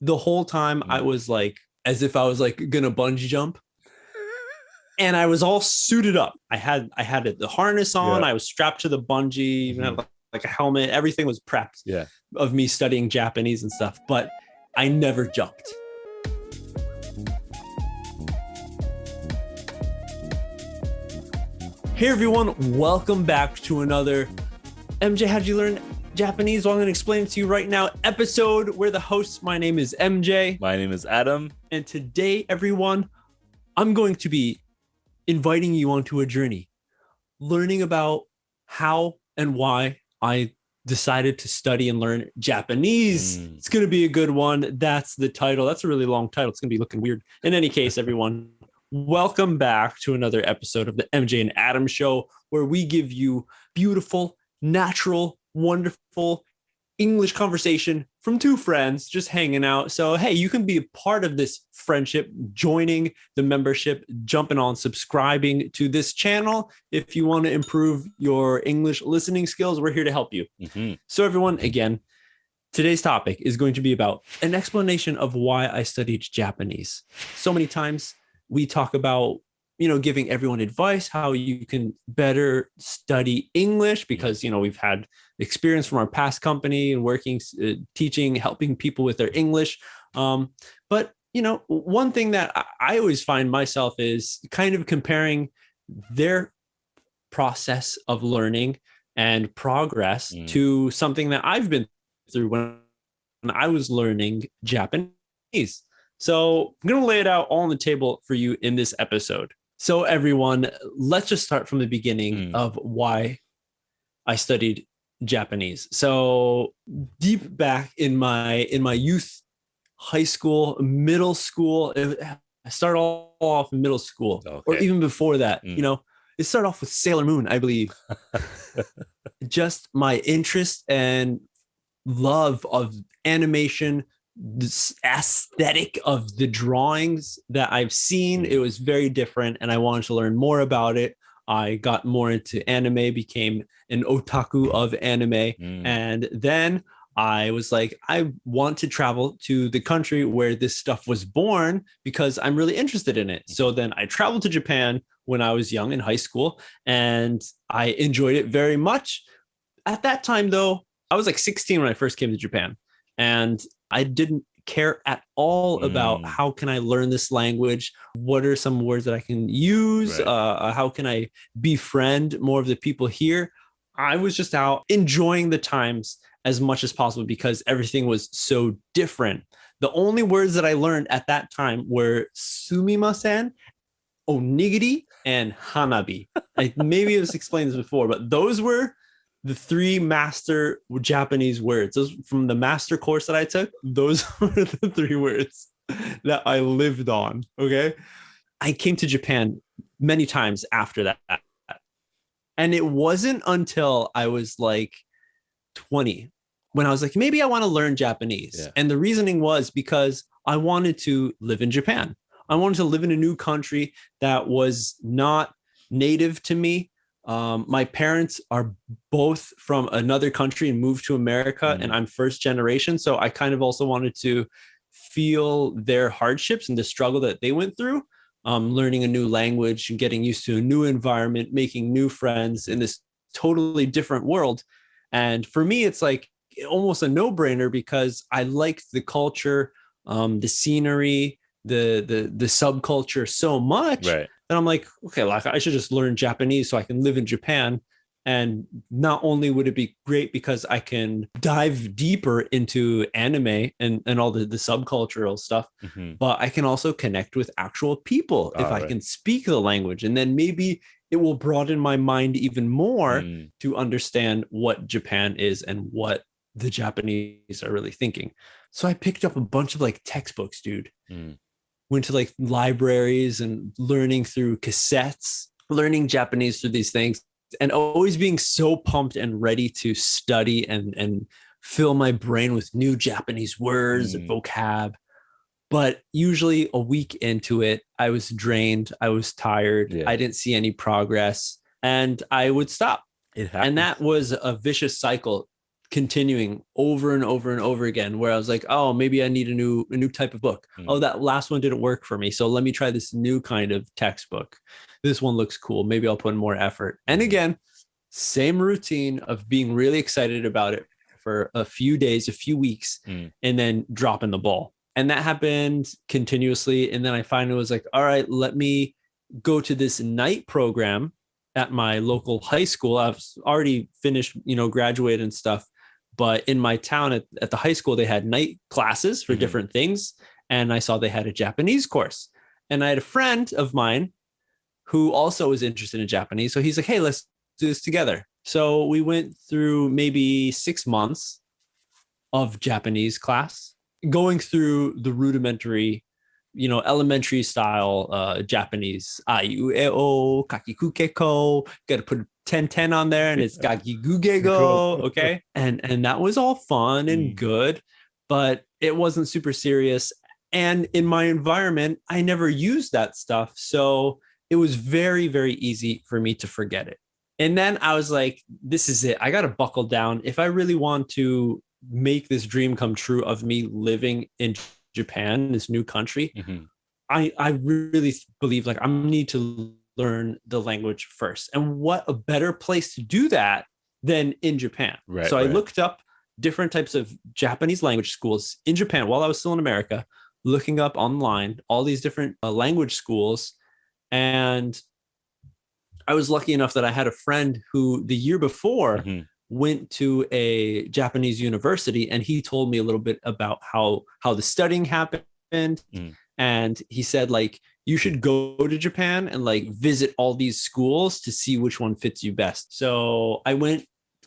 The whole time I was like, as if I was like gonna bungee jump. And I was all suited up. I had the harness on. Yeah. I was strapped to the bungee, even had Hmm. like a helmet. Everything was prepped Yeah. of me studying Japanese and stuff, but I never jumped. Hey everyone, welcome back to another MJ, how'd you learn Japanese? Well, I'm going to explain it to you right now. Episode where the host, my name is MJ. My name is Adam. And today, everyone, I'm going to be inviting you onto a journey, learning about how and why I decided to study and learn Japanese. It's going to be a good one. That's the title. That's a really long title. It's going to be looking weird. In any case, everyone, welcome back to another episode of the MJ and Adam Show, where we give you beautiful, natural, wonderful English conversation from two friends just hanging out. So, hey, you can be a part of this friendship, joining the membership, jumping on, subscribing to this channel. If you want to improve your English listening skills, we're here to help you. So, everyone, again, today's topic is going to be about an explanation of why I studied Japanese. So many times we talk about giving everyone advice, how you can better study English, because, we've had experience from our past company and working, teaching, helping people with their English. But, one thing that I always find myself is kind of comparing their process of learning and progress to something that I've been through when I was learning Japanese. So I'm going to lay it out all on the table for you in this episode. So everyone, let's just start from the beginning of why I studied Japanese. So deep back in my youth, high school, middle school, I started all off in middle school, or even before that. It started off with Sailor Moon, I believe. Just my interest and love of animation, this aesthetic of the drawings that I've seen. It was very different, and I wanted to learn more about it. I got more into anime, became an otaku of anime, and then I was like, I want to travel to the country where this stuff was born because I'm really interested in it. So then I traveled to Japan when I was young in high school, and I enjoyed it very much. At that time, though, I was like 16 when I first came to Japan, and I didn't care at all about how can I learn this language? What are some words that I can use? Right. How can I befriend more of the people here? I was just out enjoying the times as much as possible because everything was so different. The only words that I learned at that time were sumimasen, onigiri, and hanabi. Maybe it was explained this before, but those were the three master Japanese words. Those from the master course that I took, those were the three words that I lived on. Okay. I came to Japan many times after that. And it wasn't until I was like 20 when I was like, maybe I want to learn Japanese. Yeah. And the reasoning was because I wanted to live in Japan. I wanted to live in a new country that was not native to me. My parents are both from another country and moved to America, and I'm first generation. So I kind of also wanted to feel their hardships and the struggle that they went through, learning a new language and getting used to a new environment, making new friends in this totally different world. And for me, it's like almost a no-brainer because I liked the culture, the scenery, the subculture so much. Right. And I'm like, okay, like I should just learn Japanese so I can live in Japan. And not only would it be great because I can dive deeper into anime and all the subcultural stuff, but I can also connect with actual people if I can speak the language. And then maybe it will broaden my mind even more to understand what Japan is and what the Japanese are really thinking. So I picked up a bunch of like textbooks, dude. Went to like libraries and learning through cassettes, learning Japanese through these things, and always being so pumped and ready to study and fill my brain with new Japanese words and vocab. But usually a week into it, I was drained. I was tired. Yeah. I didn't see any progress and I would stop. And that was a vicious cycle continuing over and over and over again, where I was like, oh, maybe I need a new type of book. Oh, that last one didn't work for me, so let me try this new kind of textbook. This one looks cool, maybe I'll put in more effort. And again, same routine of being really excited about it for a few days, a few weeks, and then dropping the ball. And that happened continuously. And then I finally was like, all right, let me go to this night program at my local high school. I've already finished, graduated and stuff. But in my town at the high school, they had night classes for different things. And I saw they had a Japanese course. And I had a friend of mine who also was interested in Japanese. So he's like, hey, let's do this together. So we went through maybe 6 months of Japanese class, going through the rudimentary, elementary style Japanese. Aiu e o, kakiku keko. Got to put 10-10 on there, and it's gagigugego. Okay, and that was all fun and good, but it wasn't super serious. And in my environment, I never used that stuff, so it was very, very easy for me to forget it. And then I was like, this is it. I got to buckle down. If I really want to make this dream come true of me living in Japan, this new country, I really believe like I need to learn the language first. And what a better place to do that than in Japan. So I looked up different types of Japanese language schools in Japan while I was still in America, looking up online all these different language schools. And I was lucky enough that I had a friend who the year before went to a Japanese university, and he told me a little bit about how the studying happened. And he said, like, you should go to Japan and like visit all these schools to see which one fits you best. So I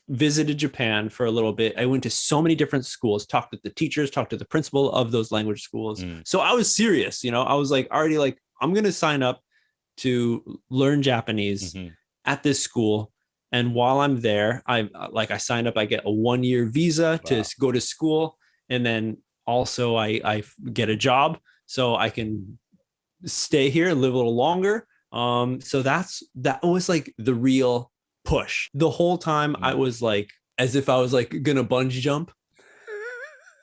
visited Japan for a little bit. I went to so many different schools, talked with the teachers, talked to the principal of those language schools. So I was serious, I was like already like, I'm going to sign up to learn Japanese at this school. And while I'm there, I signed up, I get a 1-year visa to go to school. And then also I get a job so I can stay here and live a little longer. So that was like the real push. The whole time I was like, as if I was like gonna bungee jump.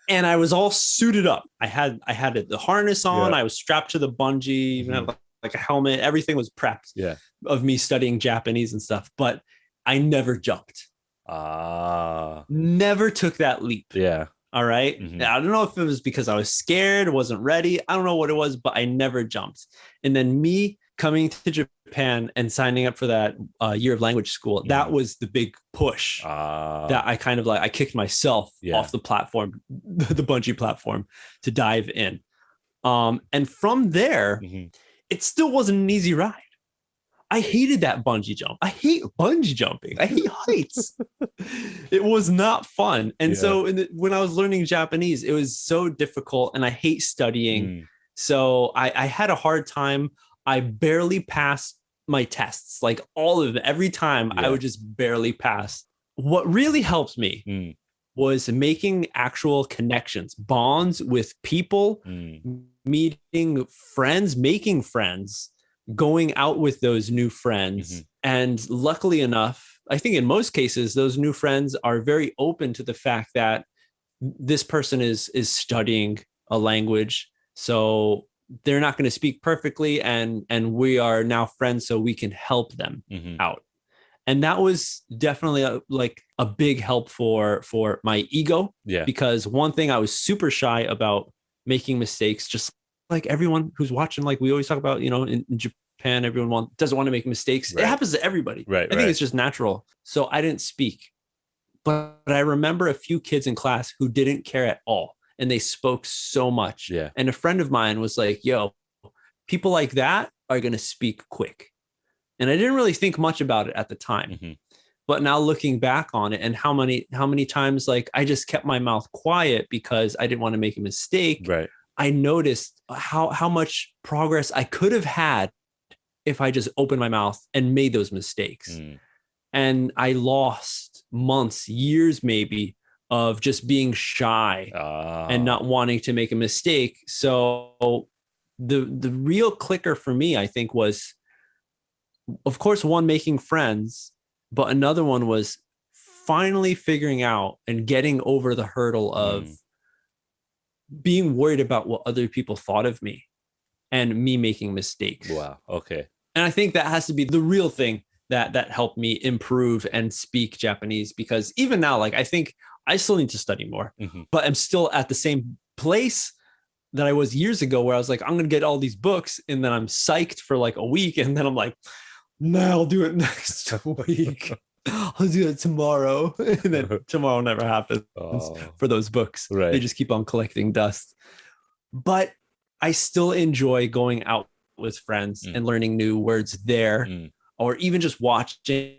And I was all suited up. I had the harness on. I was strapped to the bungee, even had like a helmet. Everything was prepped of me studying Japanese and stuff. But I never jumped. Never took that leap. All right. I don't know if it was because I was scared, wasn't ready. I don't know what it was, but I never jumped. And then me coming to Japan and signing up for that year of language school, that was the big push that I kind of like, I kicked myself off the platform, the bungee platform, to dive in. And from there, it still wasn't an easy ride. I hated that bungee jump. I hate bungee jumping. I hate heights. It was not fun. And so when I was learning Japanese, it was so difficult, and I hate studying. So I had a hard time. I barely passed my tests, like all of them. Every time I would just barely pass. What really helped me was making actual connections, bonds with people, meeting friends, making friends, going out with those new friends. And luckily enough, I think in most cases, those new friends are very open to the fact that this person is studying a language. So they're not going to speak perfectly. And we are now friends, so we can help them out. And that was definitely a big help for my ego. Because one thing I was super shy about making mistakes, just like everyone who's watching, like we always talk about, in Japan, everyone doesn't want to make mistakes. It happens to everybody. I think it's just natural. So I didn't speak. But I remember a few kids in class who didn't care at all. And they spoke so much. And a friend of mine was like, yo, people like that are going to speak quick. And I didn't really think much about it at the time. But now looking back on it, and how many times like I just kept my mouth quiet because I didn't want to make a mistake. I noticed how much progress I could have had if I just opened my mouth and made those mistakes. And I lost months, years maybe, of just being shy and not wanting to make a mistake. So the real clicker for me, I think, was, of course, one, making friends, but another one was finally figuring out and getting over the hurdle of being worried about what other people thought of me and me making mistakes. Wow. Okay. And I think that has to be the real thing that helped me improve and speak Japanese, because even now, like, I think I still need to study more, but I'm still at the same place that I was years ago, where I was like, I'm going to get all these books, and then I'm psyched for like a week. And then I'm like, no, I'll do it next week. I'll do it tomorrow. And then tomorrow never happens for those books. Right. They just keep on collecting dust. But I still enjoy going out with friends and learning new words there, or even just watching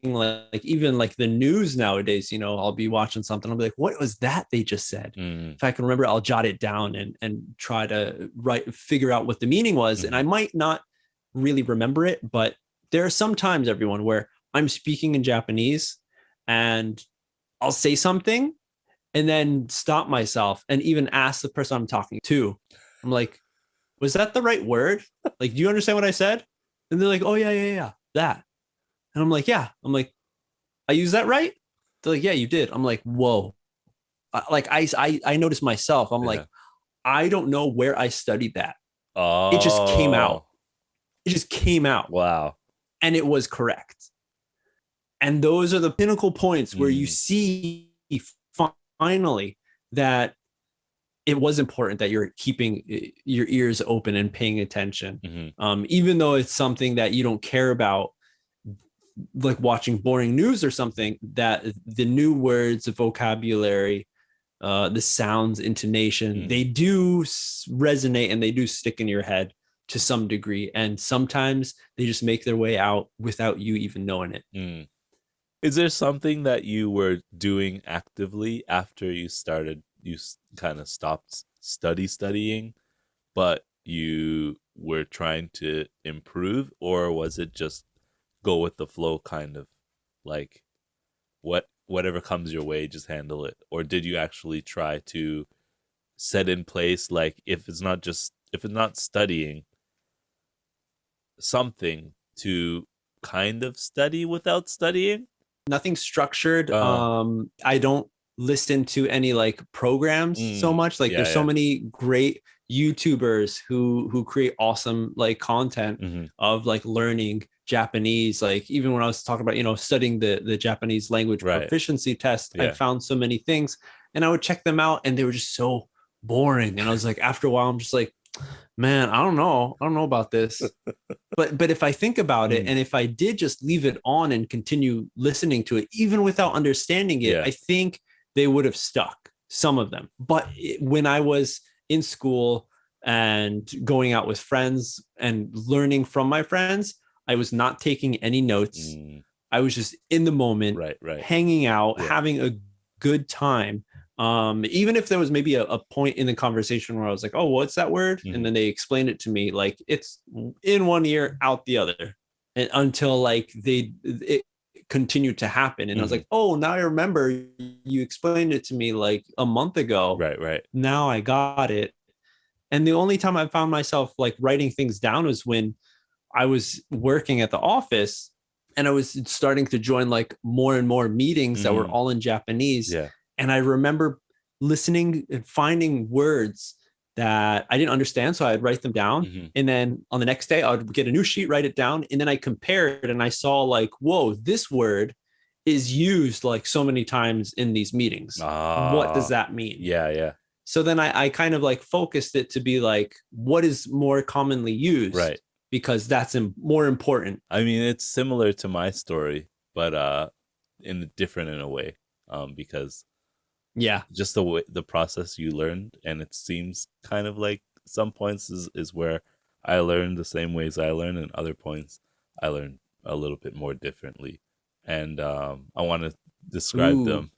like even like the news nowadays. You know, I'll be watching something, I'll be like, what was that they just said? If I can remember, I'll jot it down and try to figure out what the meaning was. And I might not really remember it, but there are some times, everyone, where I'm speaking in Japanese and I'll say something and then stop myself and even ask the person I'm talking to. I'm like, was that the right word? Like, do you understand what I said? And they're like, oh, yeah, that. And I'm like, yeah. I'm like, I used that right? They're like, yeah, you did. I'm like, whoa. I noticed myself. I'm like, I don't know where I studied that. It just came out. It just came out. Wow. And it was correct. And those are the pinnacle points where you see finally that it was important that you're keeping your ears open and paying attention. Even though it's something that you don't care about, like watching boring news or something, that the new words, the vocabulary, the sounds, intonation, they do resonate and they do stick in your head to some degree. And sometimes they just make their way out without you even knowing it. Is there something that you were doing actively after you kind of stopped studying, but you were trying to improve? Or was it just go with the flow, kind of like whatever comes your way, just handle it? Or did you actually try to set in place, like, if it's not studying, something to kind of study without studying? Nothing structured. I don't listen to any like programs so much. Like there's so many great YouTubers who create awesome like content of like learning Japanese. Like even when I was talking about, you know, studying the Japanese language proficiency test, I found so many things and I would check them out and they were just so boring. And I was like, after a while, I'm just like, man, I don't know about this. But if I think about it, and if I did just leave it on and continue listening to it, even without understanding it, I think they would have stuck, some of them. But when I was in school and going out with friends and learning from my friends, I was not taking any notes. I was just in the moment, hanging out, having a good time. Even if there was maybe a point in the conversation where I was like, oh, what's that word? And then they explained it to me, like it's in one ear, out the other, and until like it continued to happen. And I was like, oh, now I remember you explained it to me like a month ago. Right. Now I got it. And the only time I found myself like writing things down was when I was working at the office and I was starting to join like more and more meetings that were all in Japanese. And I remember listening and finding words that I didn't understand. So I'd write them down. And then on the next day, I would get a new sheet, write it down. And then I compared and I saw like, whoa, this word is used like so many times in these meetings. What does that mean? Yeah. So then I kind of like focused it to be like, what is more commonly used? Right. Because that's more important. I mean, it's similar to my story, but different in a way, because just the process you learned, and it seems kind of like some points is where I learned the same ways I learn, and other points I learned a little bit more differently. And I want to describe them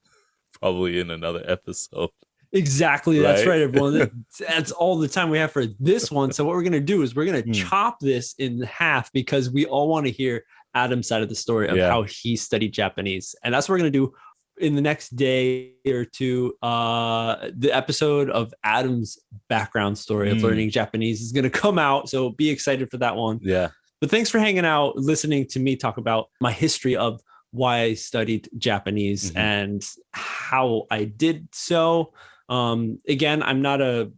probably in another episode. Exactly. That's right, everyone. That's all the time we have for this one. So what we're going to do is we're going to chop this in half because we all want to hear Adam's side of the story of how he studied Japanese. And that's what we're going to do in the next day or two. The episode of Adam's background story of learning Japanese is going to come out. So be excited for that one. Yeah. But thanks for hanging out, listening to me talk about my history of why I studied Japanese and how I did so. Again, I'm not a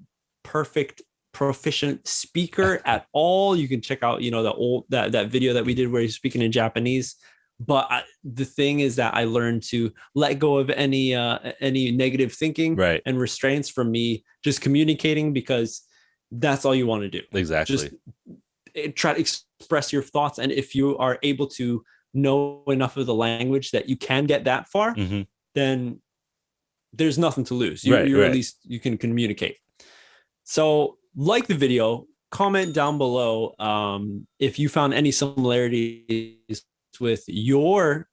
perfect proficient speaker at all. You can check out, that video that we did where he's speaking in Japanese. But the thing is that I learned to let go of any negative thinking and restraints from me just communicating, because that's all you want to do. Exactly. Just try to express your thoughts. And if you are able to know enough of the language that you can get that far, then there's nothing to lose. You're at least you can communicate. So like the video, comment down below if you found any similarities with your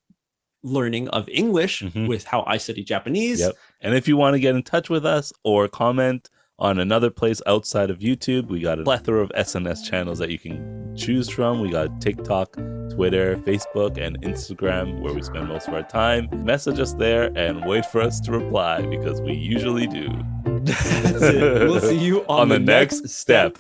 learning of English with how I study Japanese. Yep. And if you want to get in touch with us or comment on another place outside of YouTube, we got a plethora of SNS channels that you can choose from. We got TikTok, Twitter, Facebook, and Instagram, where we spend most of our time. Message us there and wait for us to reply, because we usually do. That's it. We'll see you on the next step.